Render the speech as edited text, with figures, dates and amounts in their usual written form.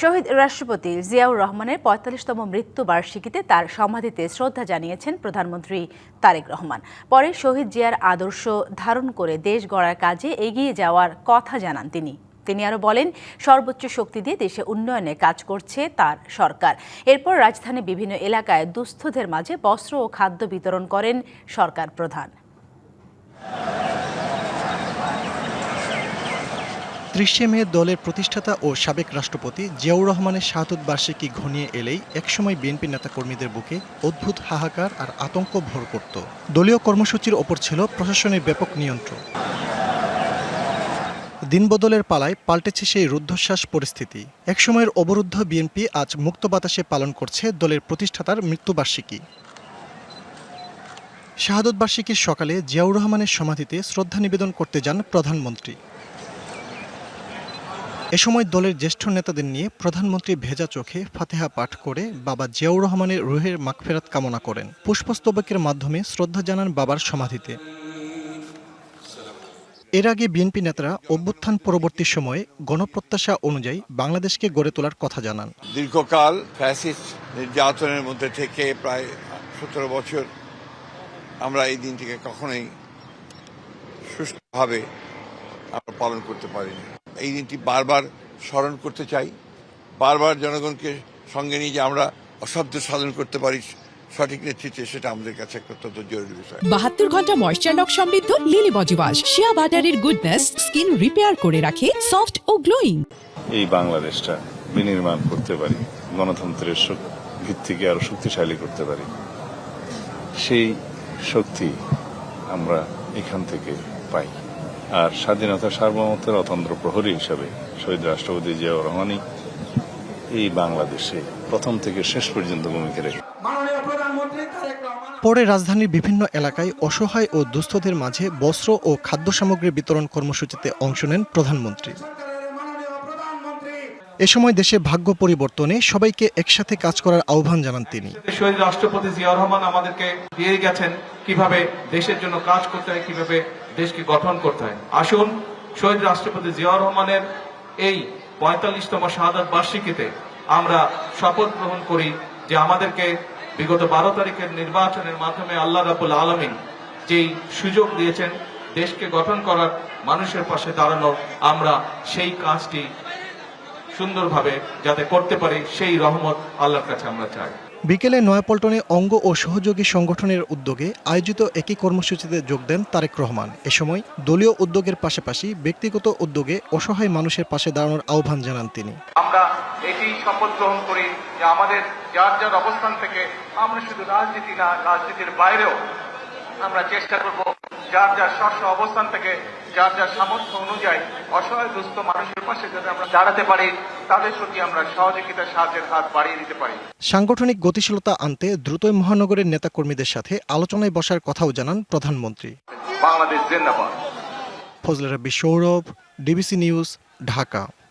শহীদ রাষ্ট্রপতি জিয়াউর রহমানের ৪৫তম মৃত্যুবার্ষিকীতে তার সমাধিতে শ্রদ্ধা জানিয়েছেন প্রধানমন্ত্রী তারেক রহমান। পরে শহীদ জিয়ার আদর্শ ধারণ করে দেশ গড়ার কাজে এগিয়ে যাওয়ার কথা জানান তিনি আরও বলেন, সর্বোচ্চ শক্তি দিয়ে দেশে উন্নয়নে কাজ করছে তার সরকার। এরপর রাজধানীর বিভিন্ন এলাকায় দুস্থদের মাঝে বস্ত্র ও খাদ্য বিতরণ করেন সরকার প্রধান। ৩০ মে দলের প্রতিষ্ঠাতা ও সাবেক রাষ্ট্রপতি জিয়াউর রহমানের শাহাদত বার্ষিকী ঘনিয়ে এলেই একসময় বিএনপি নেতাকর্মীদের বুকে অদ্ভুত হাহাকার আর আতঙ্ক ভর করত। দলীয় কর্মসূচির ওপর ছিল প্রশাসনের ব্যাপক নিয়ন্ত্রণ। দিনবদলের পালায় পাল্টেছে সেই রুদ্ধশ্বাস পরিস্থিতি। একসময়ের অবরুদ্ধ বিএনপি আজ মুক্ত বাতাসে পালন করছে দলের প্রতিষ্ঠাতার মৃত্যুবার্ষিকী। শাহাদত বার্ষিকীর সকালে জিয়াউর রহমানের সমাধিতে শ্রদ্ধা নিবেদন করতে যান প্রধানমন্ত্রী। এ সময় দলের জ্যেষ্ঠ নেতাদের নিয়ে প্রধানমন্ত্রী ভেজা চোখে ফাতেহা পাঠ করে বাবা জিয়াউর রহমানের রুহের মাগফিরাত কামনা করেন। পুষ্পস্তবকের মাধ্যমে শ্রদ্ধা জানান বাবার সমাধিতে। এর আগে বিএনপি নেতারা অভ্যুত্থান পরবর্তী সময়ে গণপ্রত্যাশা অনুযায়ী বাংলাদেশকে গড়ে তোলার কথা জানান। দীর্ঘকাল ফ্যাসিস্ট নির্যাতনের মধ্যে থেকে প্রায় ১৭ বছর আমরা এই দিনটিকে কখনোই সুষ্ঠুভাবে আমরা পালন করতে পারিনি। এই দিনটি বারবার স্মরণ করতে চাই, বারবার জনগণকে সঙ্গে নিয়ে যে আমরা অসাধ্য সাধন করতে পারি সঠিক নেতৃত্বে, সেটা আমাদের কাছে একটা অত্যন্ত জরুরি বিষয়। ৭২ ঘন্টা ময়েশ্চার লক সমৃদ্ধ লিলি বডি ওয়াশ, শিয়া বাটারের গুডনেস স্কিন রিপেয়ার করে রাখে সফট ও গ্লোয়িং। এই বাংলাদেশটা বিনির্মাণ করতে পারি, গণতন্ত্রের ভিত্তিকে আরো শক্তিশালী করতে পারি, সেই শক্তি আমরা এখান থেকে পাই। আর স্বাধীনতা সার্বভৌমত্বের অতন্ত্র প্রহরী হিসাবে শহীদ রাষ্ট্রপতি জিয়াউর রহমানই এই বাংলাদেশে প্রথম থেকে শেষ পর্যন্ত ভূমিকা রেখে। পরে রাজধানীর বিভিন্ন এলাকায় অসহায় ও দুস্থদের মাঝে বস্ত্র ও খাদ্য সামগ্রী বিতরণ কর্মসূচিতে অংশ নেন প্রধানমন্ত্রী। এ সময় দেশে ভাগ্য পরিবর্তনে সবাইকে একসাথে কাজ করার আহ্বান জানান তিনি। শহীদ রাষ্ট্রপতি জিয়াউর রহমান আমাদেরকে দিয়ে গেছেন কিভাবে দেশের জন্য কাজ করতে হয়, কিভাবে দেশকে গঠন করতে হয়। আসুন শহীদ রাষ্ট্রপতি জিয়াউর রহমানের এই ৪৫তম শাহাদত বার্ষিকীতে আমরা শপথ গ্রহণ করি যে আমাদেরকে বিগত ১২ তারিখের নির্বাচনের মাধ্যমে আল্লাহ রাব্বুল আলামিন যেই সুযোগ দিয়েছেন দেশকে গঠন করার, মানুষের পাশে দাঁড়ানো, আমরা সেই কাজটি সুন্দরভাবে যাতে করতে পারি সেই রহমত আল্লাহর কাছে আমরা চাই। বিকেলে নয়াপল্টনে অঙ্গ ও সহযোগী সংগঠনের উদ্যোগে আয়োজিত একই কর্মসূচিতে যোগ দেন তারেক রহমান। এ সময় দলীয় উদ্যোগের পাশাপাশি ব্যক্তিগত উদ্যোগে অসহায় মানুষের পাশে দাঁড়ানোর আহ্বান জানান তিনি। আমরা এটি শপথ গ্রহণ করি যে আমাদের যার যার অবস্থান থেকে আমরা শুধু রাজনীতি না, রাজনীতির বাইরেও আমরা চেষ্টা করব যার যার স্ব অবস্থান থেকে যার যার সামর্থ্য অনুযায়ী অসহায় দুস্থ মানুষের পাশে যাতে আমরা দাঁড়াতে পারি, তাদের প্রতি আমরা সহযোগিতা সাহায্যের হাত বাড়িয়ে দিতে পারি। সাংগঠনিক গতিশীলতা আনতে দ্রুতই মহানগরের নেতাকর্মীদের সাথে আলোচনায় বসার কথাও জানান প্রধানমন্ত্রী। বাংলাদেশ জিন্দাবাদ। ফজলে রাব্বি সৌরভ, ডিবিসি নিউজ, ঢাকা।